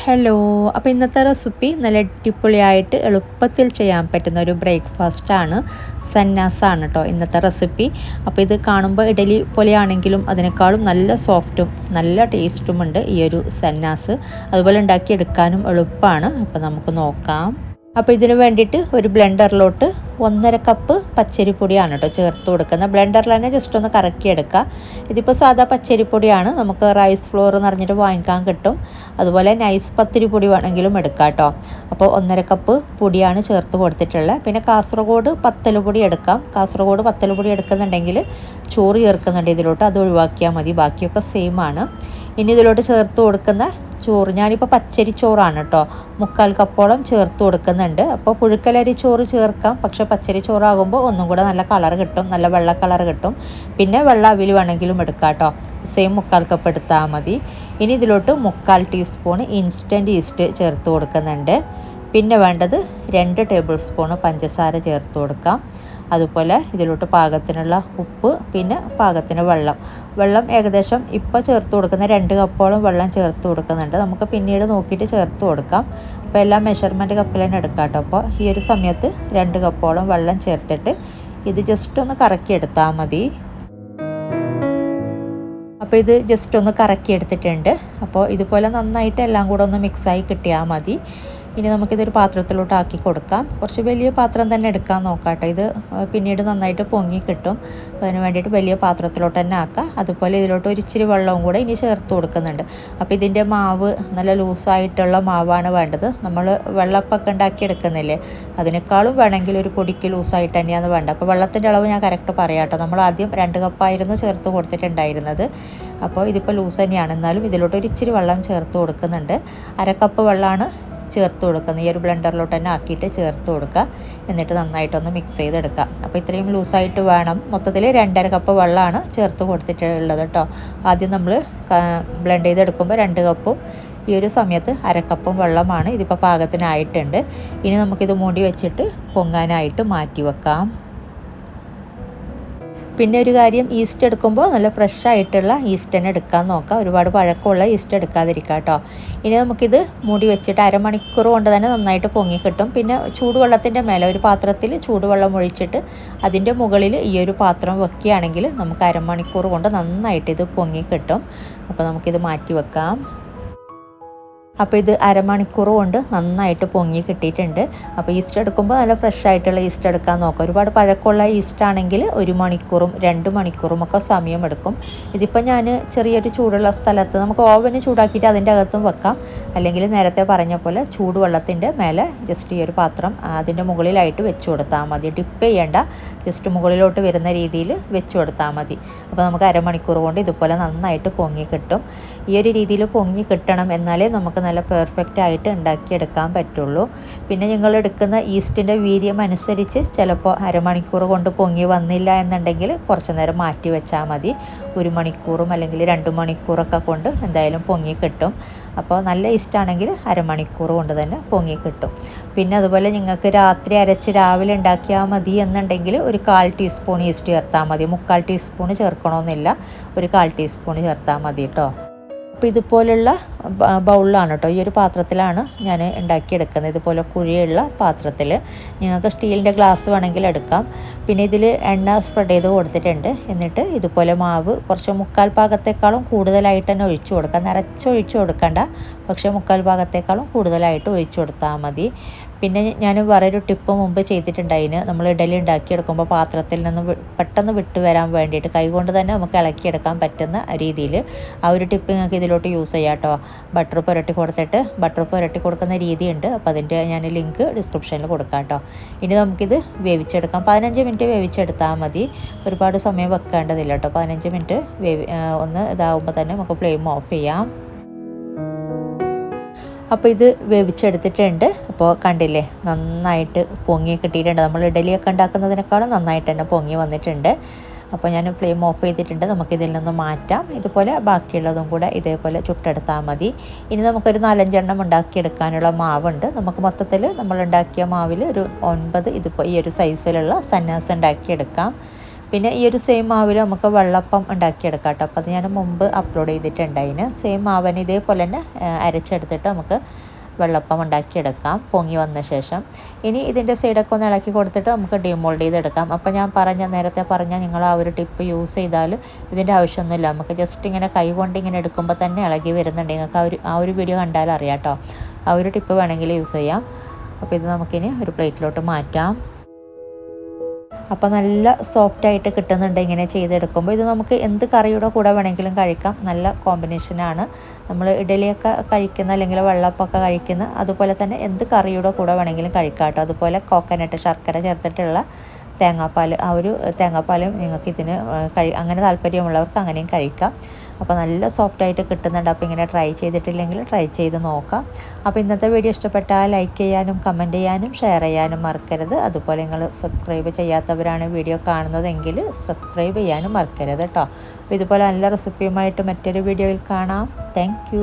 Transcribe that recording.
Hello, അപ്പോൾ ഇന്നത്തെ recipe നല്ല അടിപൊളിയായിട്ട് എളുപ്പത്തിൽ ചെയ്യാൻ പറ്റുന്ന ഒരു ബ്രേക്ക്ഫാസ്റ്റാണ്. സന്നാസാണ് കേട്ടോ ഇന്നത്തെ റെസിപ്പി. അപ്പോൾ ഇത് കാണുമ്പോൾ ഇഡലി പോലെയാണെങ്കിലും അതിനേക്കാളും നല്ല സോഫ്റ്റും നല്ല ടേസ്റ്റുമുണ്ട് ഈ ഒരു സന്നാസ്. അതുപോലെ ഉണ്ടാക്കിയെടുക്കാനും എളുപ്പമാണ്. അപ്പോൾ നമുക്ക് നോക്കാം. അപ്പോൾ ഇതിന് വേണ്ടിയിട്ട് ഒരു ബ്ലെൻഡറിലോട്ട് 1.5 കപ്പ് പച്ചരിപ്പൊടിയാണ് കേട്ടോ ചേർത്ത് കൊടുക്കുന്നത്. ബ്ലെൻഡറിൽ തന്നെ ജസ്റ്റ് ഒന്ന് കറക്കിയെടുക്കുക. ഇതിപ്പോൾ സാധാ പച്ചരിപ്പൊടിയാണ്, നമുക്ക് റൈസ് ഫ്ലോർ എന്ന് പറഞ്ഞിട്ട് വാങ്ങിക്കാൻ കിട്ടും. അതുപോലെ നൈസ് പത്തിരി പൊടി വേണമെങ്കിലും എടുക്കാം കേട്ടോ. അപ്പോൾ 1.5 കപ്പ് പൊടിയാണ് ചേർത്ത് കൊടുത്തിട്ടുള്ളത്. പിന്നെ കാസർഗോഡ് പത്തലുപൊടി എടുക്കാം. കാസർഗോഡ് പത്തലുപൊടി എടുക്കുന്നുണ്ടെങ്കിൽ ചോറ് ചേർക്കുന്നുണ്ട് ഇതിലോട്ട്, അത് ഒഴിവാക്കിയാൽ മതി. ബാക്കിയൊക്കെ സെയിം ആണ്. ഇനി ഇതിലോട്ട് ചേർത്ത് കൊടുക്കുന്ന ചോറ്, ഞാനിപ്പോൾ പച്ചരി ചോറാണ് കേട്ടോ 3/4 കപ്പോളം ചേർത്ത് കൊടുക്കുന്നുണ്ട്. അപ്പോൾ പുഴുക്കലരി ചോറ് ചേർക്കാം, പക്ഷേ പച്ചരി ചോറാകുമ്പോൾ ഒന്നും കൂടെ നല്ല കളർ കിട്ടും, നല്ല വെള്ള കളർ കിട്ടും. പിന്നെ വെള്ള അവിൽ വേണമെങ്കിലും എടുക്കാം കേട്ടോ. സെയിം 3/4 കപ്പ് എടുത്താൽ മതി. ഇനി ഇതിലോട്ട് 3/4 ടീസ്പൂൺ ഇൻസ്റ്റൻറ്റ് ഈസ്റ്റ് ചേർത്ത് കൊടുക്കുന്നുണ്ട്. പിന്നെ വേണ്ടത് 2 ടേബിൾ സ്പൂൺ പഞ്ചസാര ചേർത്ത് കൊടുക്കാം. അതുപോലെ ഇതിലോട്ട് പാകത്തിനുള്ള ഉപ്പ്, പിന്നെ പാകത്തിന് വെള്ളം ഏകദേശം ഇപ്പോൾ ചേർത്ത് കൊടുക്കുന്ന 2 കപ്പോളം വെള്ളം ചേർത്ത് കൊടുക്കുന്നുണ്ട്. നമുക്ക് പിന്നീട് നോക്കിയിട്ട് ചേർത്ത് കൊടുക്കാം. അപ്പോൾ എല്ലാം മെഷർമെൻറ്റ് കപ്പിൽ തന്നെ എടുക്കാം കേട്ടോ. അപ്പോൾ ഈ ഒരു സമയത്ത് 2 കപ്പോളം വെള്ളം ചേർത്തിട്ട് ഇത് ജസ്റ്റ് ഒന്ന് കറക്കിയെടുത്താൽ മതി. അപ്പോൾ ഇത് ജസ്റ്റ് ഒന്ന് കറക്കിയെടുത്തിട്ടുണ്ട്. അപ്പോൾ ഇതുപോലെ നന്നായിട്ട് എല്ലാം കൂടെ ഒന്ന് മിക്സായി കിട്ടിയാൽ മതി. ഇനി നമുക്കിതൊരു പാത്രത്തിലോട്ട് ആക്കി കൊടുക്കാം. കുറച്ച് വലിയ പാത്രം തന്നെ എടുക്കാൻ നോക്കാം കേട്ടോ. ഇത് പിന്നീട് നന്നായിട്ട് പൊങ്ങി കിട്ടും. അപ്പോൾ അതിന് വേണ്ടിയിട്ട് വലിയ പാത്രത്തിലോട്ട് തന്നെ ആക്കാം. അതുപോലെ ഇതിലോട്ട് ഒരു ഇച്ചിരി വെള്ളവും കൂടെ ഇനി ചേർത്ത് കൊടുക്കുന്നുണ്ട്. അപ്പോൾ ഇതിൻ്റെ മാവ് നല്ല ലൂസായിട്ടുള്ള മാവാണ് വേണ്ടത്. നമ്മൾ വെള്ളപ്പൊക്കെ ഉണ്ടാക്കി എടുക്കുന്നില്ലേ, അതിനേക്കാളും വേണമെങ്കിൽ ഒരു പൊടിക്ക് ലൂസായിട്ട് തന്നെയാണ് വേണ്ടത്. അപ്പോൾ വെള്ളത്തിൻ്റെ അളവ് ഞാൻ കറക്റ്റ് പറയാം കേട്ടോ. നമ്മൾ ആദ്യം 2 കപ്പായിരുന്നു ചേർത്ത് കൊടുത്തിട്ടുണ്ടായിരുന്നത്. അപ്പോൾ ഇതിപ്പോൾ ലൂസ് തന്നെയാണ്. എന്നാലും ഇതിലോട്ട് ഒരു ഇച്ചിരി വെള്ളം ചേർത്ത് കൊടുക്കുന്നുണ്ട്. 1/2 കപ്പ് വെള്ളമാണ് ചേർത്ത് കൊടുക്കുന്നത്. ഈ ഒരു ബ്ലെൻഡറിലോട്ട് തന്നെ ആക്കിയിട്ട് ചേർത്ത് കൊടുക്കുക. എന്നിട്ട് നന്നായിട്ടൊന്ന് മിക്സ് ചെയ്തെടുക്കുക. അപ്പോൾ ഇത്രയും ലൂസായിട്ട് വേണം. മൊത്തത്തിൽ 2.5 കപ്പ് വെള്ളമാണ് ചേർത്ത് കൊടുത്തിട്ടുള്ളത് കേട്ടോ. ആദ്യം നമ്മൾ ബ്ലെൻഡ് ചെയ്തെടുക്കുമ്പോൾ 2 കപ്പും ഈ ഒരു സമയത്ത് 1/2 കപ്പും വെള്ളമാണ്. ഇതിപ്പോൾ പാകത്തിനായിട്ടുണ്ട്. ഇനി നമുക്കിത് മൂടി വെച്ചിട്ട് പൊങ്ങാനായിട്ട് മാറ്റി വെക്കാം. പിന്നെ ഒരു കാര്യം, ഈസ്റ്റ് എടുക്കുമ്പോൾ നല്ല ഫ്രഷ് ആയിട്ടുള്ള ഈസ്റ്റ് തന്നെ എടുക്കാൻ നോക്കാം. ഒരുപാട് പഴക്കമുള്ള ഈസ്റ്റ് എടുക്കാതിരിക്കുക കേട്ടോ. ഇനി നമുക്കിത് മൂടി വെച്ചിട്ട് 1/2 മണിക്കൂർ കൊണ്ട് തന്നെ നന്നായിട്ട് പൊങ്ങി കിട്ടും. പിന്നെ ചൂടുവെള്ളത്തിൻ്റെ മേലെ ഒരു പാത്രത്തിൽ ചൂടുവെള്ളം ഒഴിച്ചിട്ട് അതിൻ്റെ മുകളിൽ ഈ ഒരു പാത്രം വെക്കുകയാണെങ്കിൽ നമുക്ക് 1/2 മണിക്കൂർ കൊണ്ട് നന്നായിട്ട് ഇത് പൊങ്ങി കിട്ടും. അപ്പോൾ നമുക്കിത് മാറ്റി വെക്കാം. അപ്പോൾ ഇത് 1/2 മണിക്കൂർ കൊണ്ട് നന്നായിട്ട് പൊങ്ങി കിട്ടിയിട്ടുണ്ട്. അപ്പോൾ ഈസ്റ്റ് എടുക്കുമ്പോൾ നല്ല ഫ്രഷ് ആയിട്ടുള്ള ഈസ്റ്റ് എടുക്കാൻ നോക്കാം. ഒരുപാട് പഴക്കമുള്ള ഈസ്റ്റ് ആണെങ്കിൽ 1 മണിക്കൂറും 2 മണിക്കൂറും ഒക്കെ സമയമെടുക്കും. ഇതിപ്പോൾ ഞാൻ ചെറിയൊരു ചൂടുള്ള സ്ഥലത്ത്, നമുക്ക് ഓവന് ചൂടാക്കിയിട്ട് അതിൻ്റെ അകത്തും വെക്കാം. അല്ലെങ്കിൽ നേരത്തെ പറഞ്ഞ പോലെ ചൂടുവെള്ളത്തിൻ്റെ മേലെ ജസ്റ്റ് ഈ ഒരു പാത്രം അതിൻ്റെ മുകളിലായിട്ട് വെച്ച് കൊടുത്താൽ മതി. ഡിപ്പ് ചെയ്യേണ്ട, ജസ്റ്റ് മുകളിലോട്ട് വരുന്ന രീതിയിൽ വെച്ച് കൊടുത്താൽ മതി. അപ്പോൾ നമുക്ക് 1/2 മണിക്കൂർ കൊണ്ട് ഇതുപോലെ നന്നായിട്ട് പൊങ്ങി കിട്ടും. ഈ ഒരു രീതിയിൽ പൊങ്ങി കിട്ടണം, എന്നാലേ നമുക്ക് നല്ല പെർഫെക്റ്റ് ആയിട്ട് ഉണ്ടാക്കിയെടുക്കാൻ പറ്റുള്ളൂ. പിന്നെ നിങ്ങൾ എടുക്കുന്ന ഈസ്റ്റിൻ്റെ വീര്യം അനുസരിച്ച് ചിലപ്പോൾ 1/2 മണിക്കൂർ കൊണ്ട് പൊങ്ങി വന്നില്ല എന്നുണ്ടെങ്കിൽ കുറച്ച് നേരം മാറ്റി വെച്ചാൽ മതി. 1 മണിക്കൂറും അല്ലെങ്കിൽ 2 മണിക്കൂറൊക്കെ കൊണ്ട് എന്തായാലും പൊങ്ങി കിട്ടും. അപ്പോൾ നല്ല ഈസ്റ്റാണെങ്കിൽ 1/2 മണിക്കൂർ കൊണ്ട് തന്നെ പൊങ്ങി കിട്ടും. പിന്നെ അതുപോലെ നിങ്ങൾക്ക് രാത്രി അരച്ച് രാവിലെ ഉണ്ടാക്കിയാൽ മതി എന്നുണ്ടെങ്കിൽ ഒരു 1/4 ടീസ്പൂൺ ഈസ്റ്റ് ചേർത്താൽ മതി. 3/4 ടീസ്പൂൺ ചേർക്കണമെന്നില്ല, ഒരു 1/4 ടീസ്പൂൺ ചേർത്താൽ മതി കേട്ടോ. അപ്പോൾ ഇതുപോലുള്ള ബൗളിലാണ് കേട്ടോ, ഈ ഒരു പാത്രത്തിലാണ് ഞാൻ ഉണ്ടാക്കിയെടുക്കുന്നത്. ഇതുപോലെ കുഴിയുള്ള പാത്രത്തിൽ. നിങ്ങൾക്ക് സ്റ്റീലിൻ്റെ ഗ്ലാസ് വേണമെങ്കിൽ എടുക്കാം. പിന്നെ ഇതിൽ എണ്ണ സ്പ്രെഡ് ചെയ്ത് കൊടുത്തിട്ടുണ്ട്. എന്നിട്ട് ഇതുപോലെ മാവ് കുറച്ച് 3/4 ഭാഗത്തേക്കാളും കൂടുതലായിട്ട് തന്നെ ഒഴിച്ചു കൊടുക്കാം. നിറച്ചൊഴിച്ചു കൊടുക്കണ്ട, പക്ഷേ 3/4 ഭാഗത്തേക്കാളും കൂടുതലായിട്ട് ഒഴിച്ചു കൊടുത്താൽ മതി. പിന്നെ ഞാൻ വേറൊരു ടിപ്പ് മുമ്പ് ചെയ്തിട്ടുണ്ടായിന്. നമ്മൾ ഇഡലി ഉണ്ടാക്കിയെടുക്കുമ്പോൾ പാത്രത്തിൽ നിന്ന് പെട്ടെന്ന് വിട്ട് വരാൻ വേണ്ടിയിട്ട് കൈകൊണ്ട് തന്നെ നമുക്ക് ഇളക്കിയെടുക്കാൻ പറ്റുന്ന രീതിയിൽ ആ ഒരു ടിപ്പ് നിങ്ങൾക്ക് ഇതിലോട്ട് യൂസ് ചെയ്യാം കേട്ടോ. ബട്ടർ പുരട്ടി കൊടുക്കുന്ന രീതിയുണ്ട്. അപ്പോൾ അതിൻ്റെ ഞാൻ ലിങ്ക് ഡിസ്ക്രിപ്ഷനിൽ കൊടുക്കാം കേട്ടോ. ഇനി നമുക്കിത് വേവിച്ചെടുക്കാം. 15 മിനിറ്റ് വേവിച്ചെടുത്താൽ മതി. ഒരുപാട് സമയം വെക്കേണ്ടതില്ല കേട്ടോ. 15 മിനിറ്റ് ഒന്ന് ഇതാവുമ്പോൾ തന്നെ നമുക്ക് ഫ്ലെയിം ഓഫ് ചെയ്യാം. അപ്പോൾ ഇത് വേവിച്ചെടുത്തിട്ടുണ്ട്. അപ്പോൾ കണ്ടില്ലേ, നന്നായിട്ട് പൊങ്ങി കിട്ടിയിട്ടുണ്ട്. നമ്മൾ ഇഡലിയൊക്കെ ഉണ്ടാക്കുന്നതിനേക്കാളും നന്നായിട്ട് തന്നെ പൊങ്ങി വന്നിട്ടുണ്ട്. അപ്പോൾ ഞാൻ ഫ്ലെയിം ഓഫ് ചെയ്തിട്ടുണ്ട്. നമുക്കിതിൽ നിന്ന് മാറ്റാം. ഇതുപോലെ ബാക്കിയുള്ളതും കൂടെ ഇതേപോലെ ചുട്ടെടുത്താൽ മതി. ഇനി നമുക്കൊരു 4-5 എണ്ണം ഉണ്ടാക്കിയെടുക്കാനുള്ള മാവുണ്ട്. നമുക്ക് മൊത്തത്തിൽ നമ്മൾ ഉണ്ടാക്കിയ മാവിൽ ഒരു 9 ഇതിപ്പോൾ ഈ ഒരു സൈസിലുള്ള സന്നാസ് ഉണ്ടാക്കിയെടുക്കാം. പിന്നെ ഈ ഒരു സെയിം മാവിൽ നമുക്ക് വെള്ളപ്പം ഉണ്ടാക്കിയെടുക്കാം കേട്ടോ. അപ്പോൾ അത് ഞാൻ മുമ്പ് അപ്ലോഡ് ചെയ്തിട്ടുണ്ടായിന്. സെയിം മാവിന് ഇതേപോലെ തന്നെ അരച്ചെടുത്തിട്ട് നമുക്ക് വെള്ളപ്പം ഉണ്ടാക്കിയെടുക്കാം പൊങ്ങി വന്ന ശേഷം. ഇനി ഇതിൻ്റെ സൈഡൊക്കെ ഒന്ന് ഇളക്കി കൊടുത്തിട്ട് നമുക്ക് ഡിമോൾഡ് ചെയ്തെടുക്കാം. അപ്പോൾ ഞാൻ നേരത്തെ പറഞ്ഞ നിങ്ങൾ ആ ഒരു ടിപ്പ് യൂസ് ചെയ്താൽ ഇതിൻ്റെ ആവശ്യമൊന്നുമില്ല. നമുക്ക് ജസ്റ്റ് ഇങ്ങനെ കൈ കൊണ്ട് ഇങ്ങനെ എടുക്കുമ്പോൾ തന്നെ ഇളകി വരുന്നുണ്ട്. നിങ്ങൾക്ക് ആ ഒരു വീഡിയോ കണ്ടാൽ അറിയാം കേട്ടോ. ആ ഒരു ടിപ്പ് വേണമെങ്കിൽ യൂസ് ചെയ്യാം. അപ്പോൾ ഇത് നമുക്കിനി ഒരു പ്ലേറ്റിലോട്ട് മാറ്റാം. അപ്പോൾ നല്ല സോഫ്റ്റായിട്ട് കിട്ടുന്നുണ്ട് ഇങ്ങനെ ചെയ്തെടുക്കുമ്പോൾ. ഇത് നമുക്ക് എന്ത് കറിയുടെ കൂടെ വേണമെങ്കിലും കഴിക്കാം. നല്ല കോമ്പിനേഷനാണ്. നമ്മൾ ഇഡലിയൊക്കെ കഴിക്കുന്ന അല്ലെങ്കിൽ വെള്ളപ്പൊക്കെ കഴിക്കുന്ന അതുപോലെ തന്നെ എന്ത് കറിയുടെ കൂടെ വേണമെങ്കിലും കഴിക്കാം കേട്ടോ. അതുപോലെ കോക്കനട്ട് ശർക്കര ചേർത്തിട്ടുള്ള തേങ്ങാപ്പാൽ, ആ ഒരു തേങ്ങാപ്പാലും നിങ്ങൾക്ക് ഇതിന് അങ്ങനെ താല്പര്യമുള്ളവർക്ക് അങ്ങനെയും കഴിക്കാം. അപ്പോൾ നല്ല സോഫ്റ്റായിട്ട് കിട്ടുന്നുണ്ട്. അപ്പോൾ ഇങ്ങനെ ട്രൈ ചെയ്തിട്ടില്ലെങ്കിൽ ട്രൈ ചെയ്ത് നോക്കാം. അപ്പോൾ ഇന്നത്തെ വീഡിയോ ഇഷ്ടപ്പെട്ടാൽ ലൈക്ക് ചെയ്യാനും കമൻറ്റ് ചെയ്യാനും ഷെയർ ചെയ്യാനും മറക്കരുത്. അതുപോലെ നിങ്ങൾ സബ്സ്ക്രൈബ് ചെയ്യാത്തവരാണ് വീഡിയോ കാണുന്നതെങ്കിൽ സബ്സ്ക്രൈബ് ചെയ്യാനും മറക്കരുത് കേട്ടോ. അപ്പോൾ ഇതുപോലെ നല്ല റെസിപ്പിയുമായിട്ട് മറ്റൊരു വീഡിയോയിൽ കാണാം. താങ്ക്